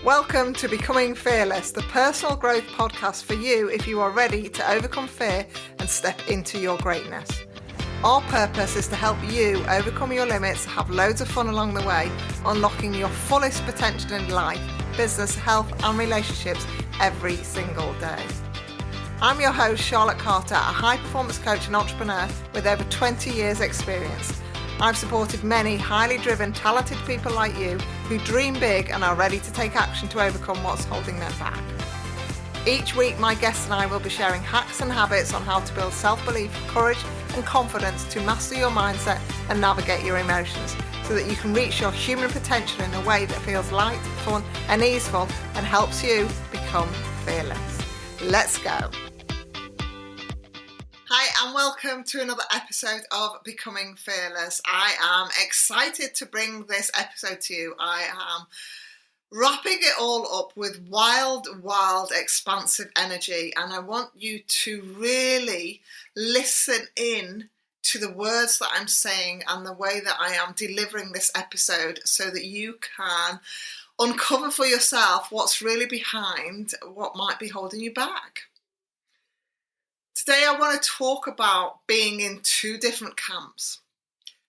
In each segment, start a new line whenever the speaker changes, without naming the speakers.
Welcome to Becoming Fearless, the personal growth podcast for you if you are ready to overcome fear and step into your greatness. Our purpose is to help you overcome your limits, have loads of fun along the way, unlocking your fullest potential in life, business, health and relationships every single day. I'm your host, Charlotte Carter, a high-performance coach and entrepreneur with over 20 years' experience. I've supported many highly driven, talented people like you who dream big and are ready to take action to overcome what's holding them back. Each week, my guests and I will be sharing hacks and habits on how to build self-belief, courage and confidence to master your mindset and navigate your emotions so that you can reach your human potential in a way that feels light, fun and easeful and helps you become fearless. Let's go. Hi and welcome to another episode of Becoming Fearless. I am excited to bring this episode to you. I am wrapping it all up with wild, expansive energy, and I want you to really listen in to the words that I'm saying and the way that I am delivering this episode so that you can uncover for yourself what's really behind what might be holding you back. Today I want to talk about being in two different camps.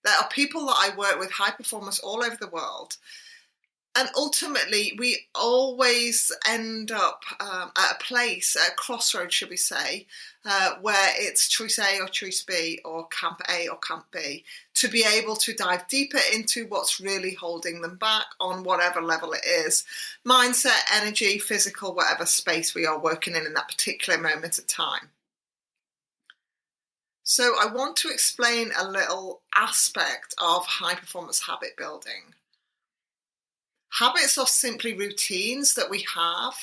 There are people that I work with, high performers all over the world, and ultimately we always end up at a place, at a crossroads should we say, where it's choice A or choice B, or camp A or camp B, to be able to dive deeper into what's really holding them back on whatever level it is, mindset, energy, physical, whatever space we are working in that particular moment of time. So I want to explain a little aspect of high performance habit building. Habits are simply routines that we have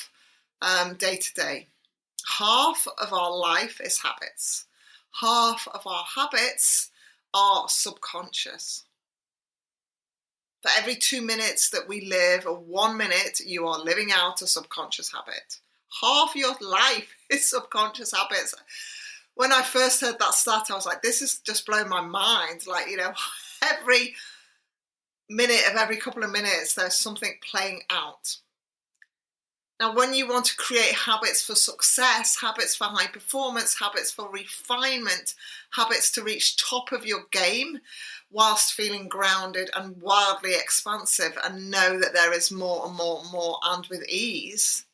day to day. Half of our life is habits. Half of our habits are subconscious. For every 2 minutes that we live, or 1 minute, you are living out a subconscious habit. Half your life is subconscious habits. When I first heard that stat, I was like, this is just blowing my mind. Like, every minute of every couple of minutes, there's something playing out. Now, when you want to create habits for success, habits for high performance, habits for refinement, habits to reach top of your game, whilst feeling grounded and wildly expansive and know that there is more and more and more and with ease,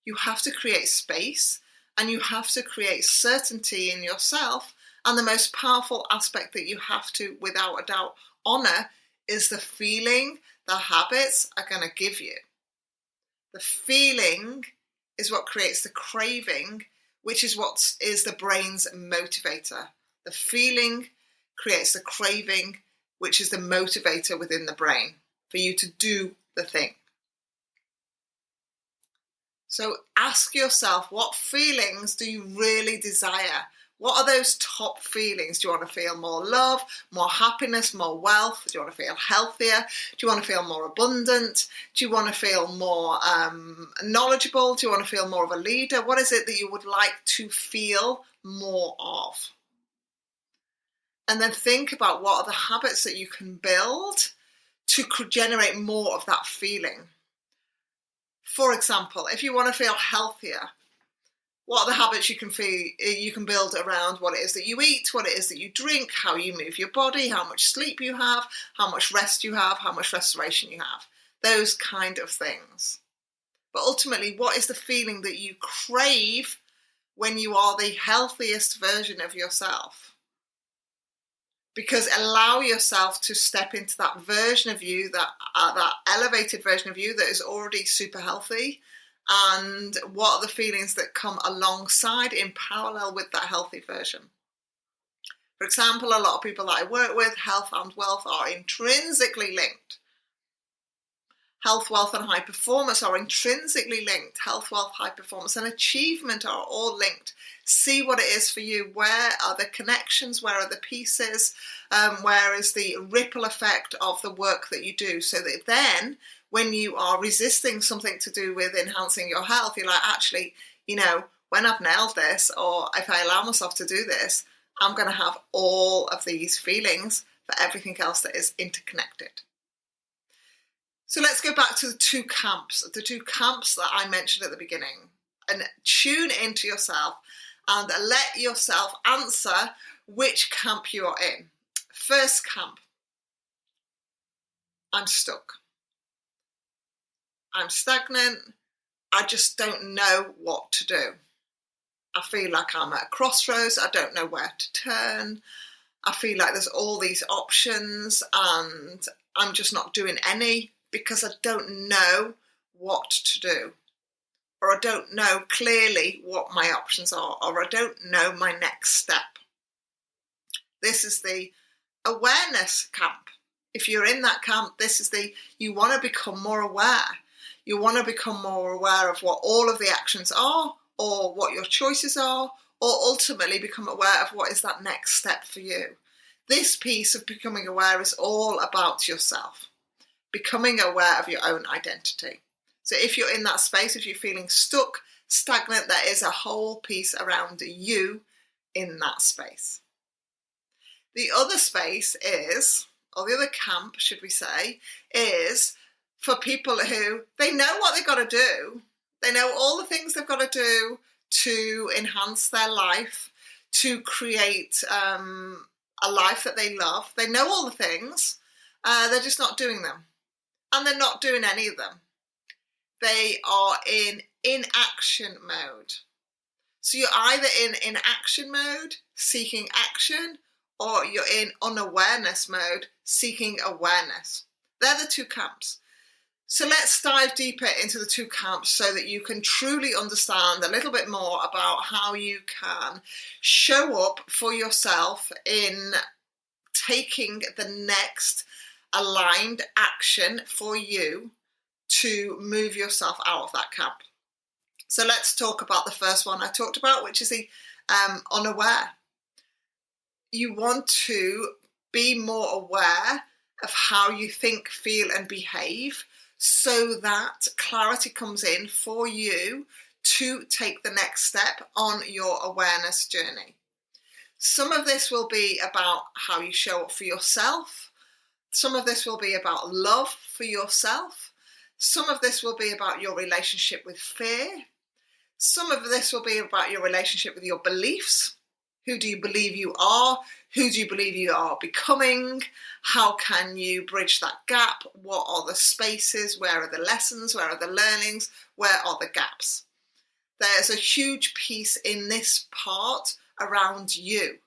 you have to create space. And you have to create certainty in yourself. And the most powerful aspect that you have to, without a doubt, honor is the feeling the habits are going to give you. The feeling is what creates the craving, which is what is the brain's motivator. The feeling creates the craving, which is the motivator within the brain for you to do the thing. So ask yourself, what feelings do you really desire? What are those top feelings? Do you want to feel more love, more happiness, more wealth? Do you want to feel healthier? Do you want to feel more abundant? Do you want to feel more knowledgeable? Do you want to feel more of a leader? What is it that you would like to feel more of? And then think about what are the habits that you can build to generate more of that feeling. For example, if you want to feel healthier, what are the habits you can build around what it is that you eat, what it is that you drink, how you move your body, how much sleep you have, how much rest you have, how much restoration you have, those kind of things. But ultimately, what is the feeling that you crave when you are the healthiest version of yourself? Because allow yourself to step into that version of you, that elevated version of you that is already super healthy. And what are the feelings that come alongside in parallel with that healthy version? For example, a lot of people that I work with, health and wealth are intrinsically linked. Health, wealth and high performance are intrinsically linked. Health, wealth, high performance and achievement are all linked. See what it is for you. Where are the connections? Where are the pieces? Where is the ripple effect of the work that you do? So that then when you are resisting something to do with enhancing your health, you're like, actually, when I've nailed this, or if I allow myself to do this, I'm going to have all of these feelings for everything else that is interconnected. So let's go back to the two camps that I mentioned at the beginning, and tune into yourself and let yourself answer which camp you are in. First camp, I'm stuck. I'm stagnant. I just don't know what to do. I feel like I'm at a crossroads. I don't know where to turn. I feel like there's all these options and I'm just not doing any because I don't know what to do. Or I don't know clearly what my options are, or I don't know my next step. This is the awareness camp. If you're in that camp, you want to become more aware. You want to become more aware of what all of the actions are, or what your choices are, or ultimately become aware of what is that next step for you. This piece of becoming aware is all about yourself, becoming aware of your own identity. So if you're in that space, if you're feeling stuck, stagnant, there is a whole piece around you in that space. The other space is, or the other camp, should we say, is for people who, they know what they've got to do. They know all the things they've got to do to enhance their life, to create a life that they love. They know all the things, they're just not doing them. And they're not doing any of them. They are in inaction mode. So you're either in inaction mode, seeking action, or you're in unawareness mode, seeking awareness. They're the two camps. So let's dive deeper into the two camps so that you can truly understand a little bit more about how you can show up for yourself in taking the next aligned action for you to move yourself out of that camp. So let's talk about the first one I talked about, which is the unaware. You want to be more aware of how you think, feel, and behave so that clarity comes in for you to take the next step on your awareness journey. Some of this will be about how you show up for yourself. Some of this will be about love for yourself. Some of this will be about your relationship with fear. Some of this will be about your relationship with your beliefs. Who do you believe you are? Who do you believe you are becoming? How can you bridge that gap? What are the spaces? Where are the lessons? Where are the learnings? Where are the gaps? There's a huge piece in this part around you.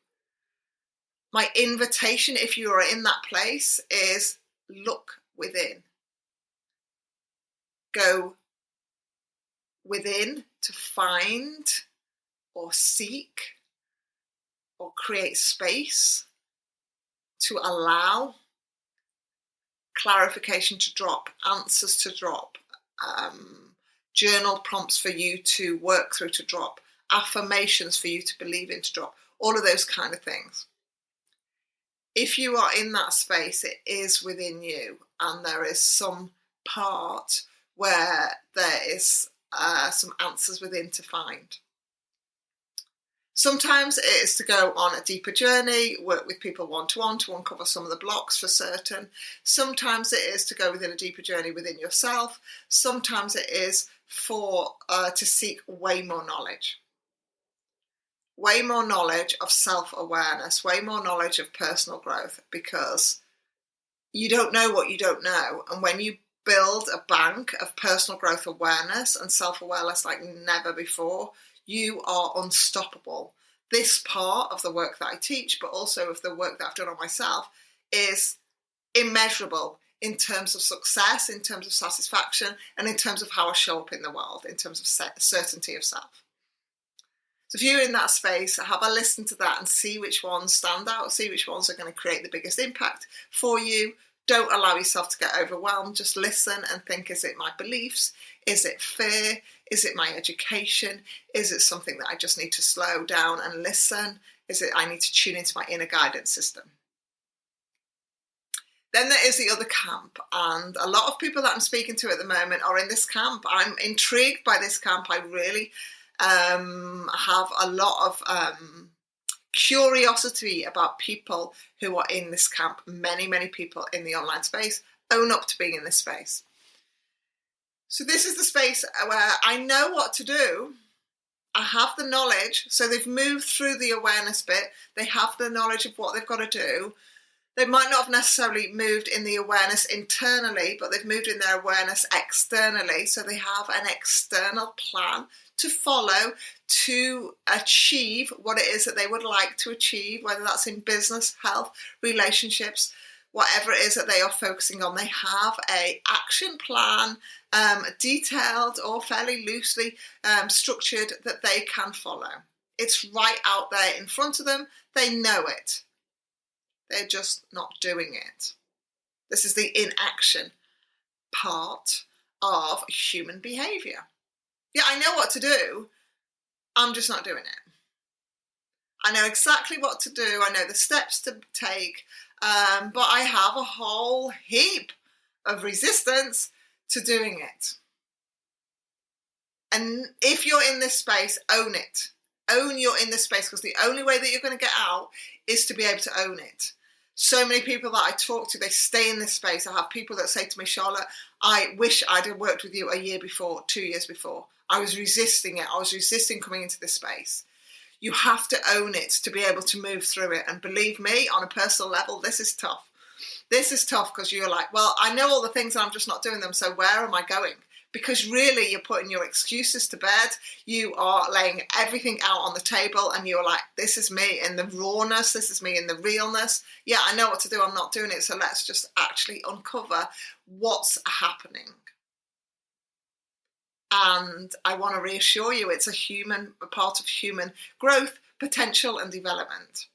My invitation, if you are in that place, is look within. Go within to find or seek or create space to allow clarification to drop, answers to drop, journal prompts for you to work through to drop, affirmations for you to believe in to drop, all of those kind of things. If you are in that space, it is within you, and there is some part where there is some answers within to find. Sometimes it is to go on a deeper journey, work with people one-to-one to uncover some of the blocks for certain. Sometimes it is to go within a deeper journey within yourself. Sometimes it is for to seek way more knowledge. Way more knowledge of self-awareness, way more knowledge of personal growth, because you don't know what you don't know. And when you build a bank of personal growth awareness and self-awareness like never before, you are unstoppable. This part of the work that I teach, but also of the work that I've done on myself, is immeasurable in terms of success, in terms of satisfaction, and in terms of how I show up in the world, in terms of certainty of self. So if you're in that space, have a listen to that and see which ones stand out, see which ones are going to create the biggest impact for you. Don't allow yourself to get overwhelmed. Just listen and think, is it my beliefs? Is it fear? Is it my education? Is it something that I just need to slow down and listen? Is it I need to tune into my inner guidance system? Then there is the other camp, and a lot of people that I'm speaking to at the moment are in this camp. I'm intrigued by this camp. I really have a lot of curiosity about people who are in this camp. Many people in the online space own up to being in this space. So this is the space where I know what to do. I have the knowledge. So they've moved through the awareness bit. They have the knowledge of what they've got to do. They might not have necessarily moved in the awareness internally, but they've moved in their awareness externally. So they have an external plan to follow to achieve what it is that they would like to achieve, whether that's in business, health, relationships, whatever it is that they are focusing on. They have an action plan, detailed or fairly loosely structured, that they can follow. It's right out there in front of them. They know it. They're just not doing it. This is the inaction part of human behaviour. Yeah, I know what to do. I'm just not doing it. I know exactly what to do. I know the steps to take. But I have a whole heap of resistance to doing it. And if you're in this space, own it. Own you're in this space, because the only way that you're going to get out is to be able to own it. So many people that I talk to, they stay in this space. I have people that say to me, Charlotte, I wish I'd have worked with you a year before, 2 years before. I was resisting it. I was resisting coming into this space. You have to own it to be able to move through it. And believe me, on a personal level, this is tough. This is tough because you're like, well, I know all the things and I'm just not doing them. So where am I going? Because really, you're putting your excuses to bed. You are laying everything out on the table and you're like, this is me in the rawness. This is me in the realness. Yeah, I know what to do. I'm not doing it. So let's just actually uncover what's happening. And I want to reassure you, it's a part of human growth, potential and development.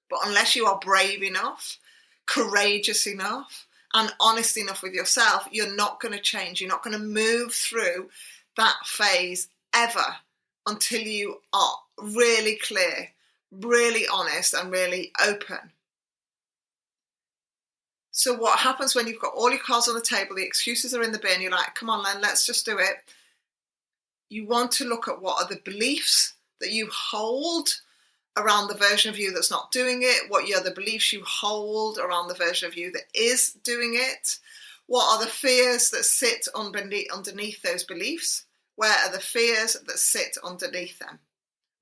But unless you are brave enough, courageous enough, and honest enough with yourself, you're not going to change. You're not going to move through that phase ever until you are really clear, really honest, and really open. So what happens when you've got all your cards on the table, the excuses are in the bin, you're like, come on, Len, let's just do it. You want to look at what are the beliefs that you hold around the version of you that's not doing it. What are the beliefs you hold around the version of you that is doing it? What are the fears that sit underneath those beliefs? Where are the fears that sit underneath them?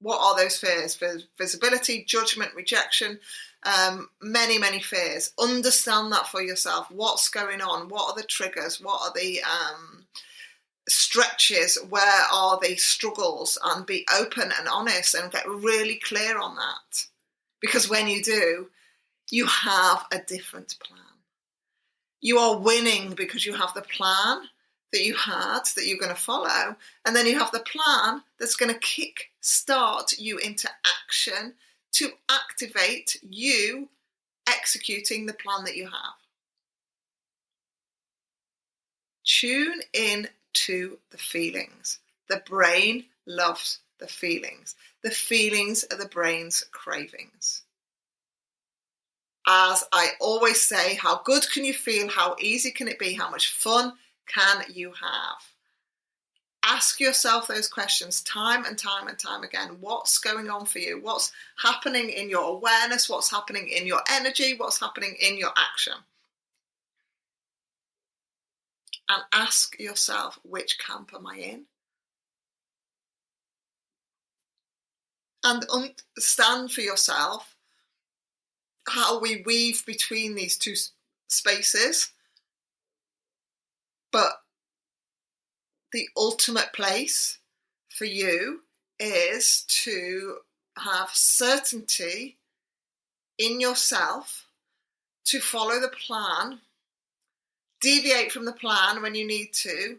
What are those fears? Visibility, judgment, rejection, many, many fears. Understand that for yourself. What's going on? What are the triggers? What are the stretches? Where are the struggles? And be open and honest and get really clear on that. Because when you do, you have a different plan. You are winning because you have the plan that you had that you're going to follow, and then you have the plan that's going to kick start you into action to activate you executing the plan that you have. Tune in to the feelings. The brain loves the feelings. The feelings are the brain's cravings. As I always say, how good can you feel? How easy can it be? How much fun can you have? Ask yourself those questions time and time and time again. What's going on for you? What's happening in your awareness? What's happening in your energy? What's happening in your action? And ask yourself, which camp am I in? And understand for yourself how we weave between these two spaces. But the ultimate place for you is to have certainty in yourself, to follow the plan, deviate from the plan when you need to,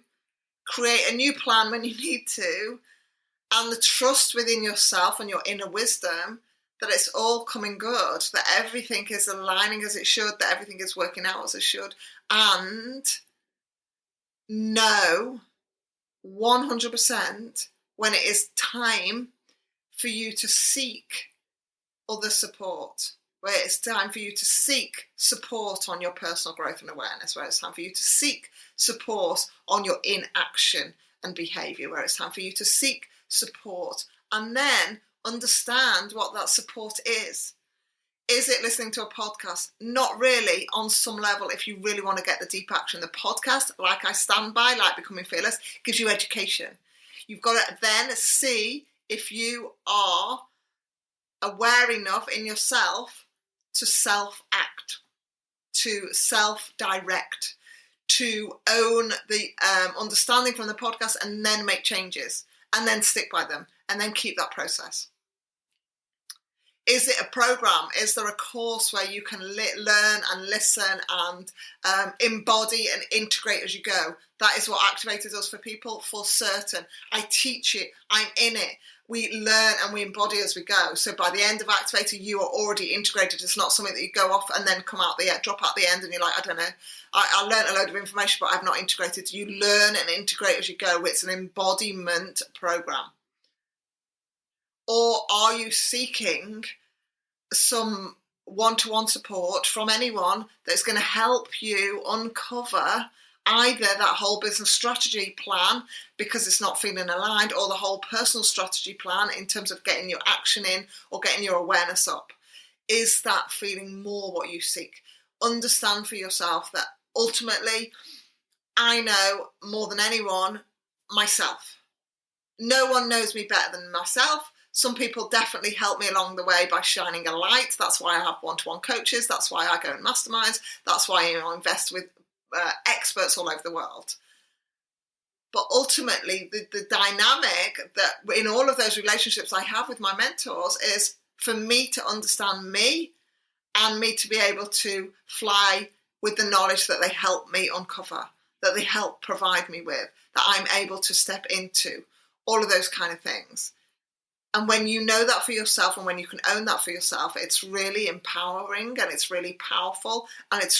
create a new plan when you need to, and the trust within yourself and your inner wisdom that it's all coming good, that everything is aligning as it should, that everything is working out as it should, and know 100% when it is time for you to seek other support, where it's time for you to seek support on your personal growth and awareness, where it's time for you to seek support on your inaction and behaviour, where it's time for you to seek support and then understand what that support is. Is it listening to a podcast? Not really, on some level, if you really want to get the deep action. The podcast, like I stand by, like Becoming Fearless, gives you education. You've got to then see if you are aware enough in yourself to self-act, to self-direct, to own the understanding from the podcast and then make changes and then stick by them and then keep that process. Is it a program? Is there a course where you can learn and listen and embody and integrate as you go? That is what Activator does for people, for certain. I teach it. I'm in it. We learn and we embody as we go. So by the end of Activator, you are already integrated. It's not something that you go off and then drop out the end and you're like, I don't know, I learned a load of information, but I've not integrated. You learn and integrate as you go. It's an embodiment program. Or are you seeking some one-to-one support from anyone that's going to help you uncover either that whole business strategy plan because it's not feeling aligned, or the whole personal strategy plan in terms of getting your action in or getting your awareness up? Is that feeling more what you seek? Understand for yourself that ultimately I know more than anyone myself. No one knows me better than myself. Some people definitely help me along the way by shining a light. That's why I have one-to-one coaches. That's why I go in masterminds. That's why I invest with experts all over the world. But ultimately, the dynamic that in all of those relationships I have with my mentors is for me to understand me and me to be able to fly with the knowledge that they help me uncover, that they help provide me with, that I'm able to step into, all of those kind of things. And when you know that for yourself and when you can own that for yourself, it's really empowering and it's really powerful and it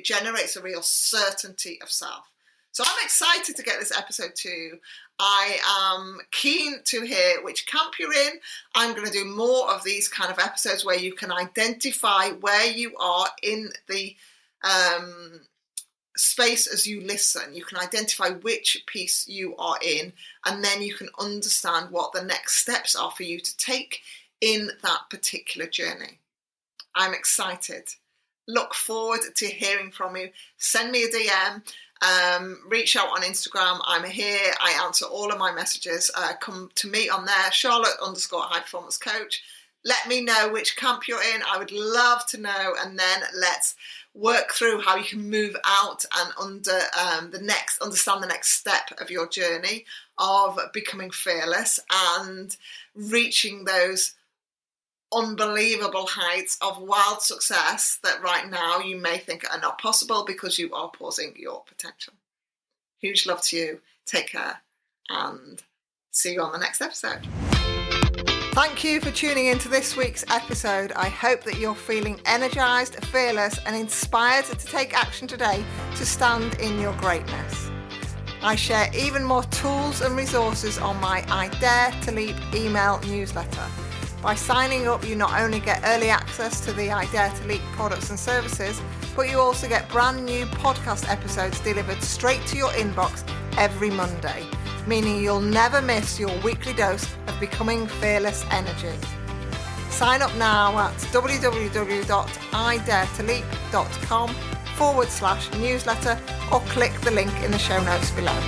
generates a real certainty of self. So I'm excited to get this episode to you. I am keen to hear which camp you're in. I'm going to do more of these kind of episodes where you can identify where you are in the space as you listen. You can identify which piece you are in, and then you can understand what the next steps are for you to take in that particular journey. I'm excited. Look forward to hearing from you. Send me a DM. Reach out on Instagram. I'm here. I answer all of my messages. Come to me on there, Charlotte_high performance coach. Let me know which camp you're in. I would love to know. And then let's work through how you can move out and understand the next step of your journey of becoming fearless and reaching those unbelievable heights of wild success that right now you may think are not possible because you are pausing your potential. Huge love to you. Take care and see you on the next episode. Thank you for tuning into this week's episode. I hope that you're feeling energized, fearless, and inspired to take action today to stand in your greatness. I share even more tools and resources on my I Dare to Leap email newsletter. By signing up, you not only get early access to the I Dare to Leap products and services, but you also get brand new podcast episodes delivered straight to your inbox every Monday, meaning you'll never miss your weekly dose of becoming fearless energy. Sign up now at www.idaretoleap.com/newsletter or click the link in the show notes below.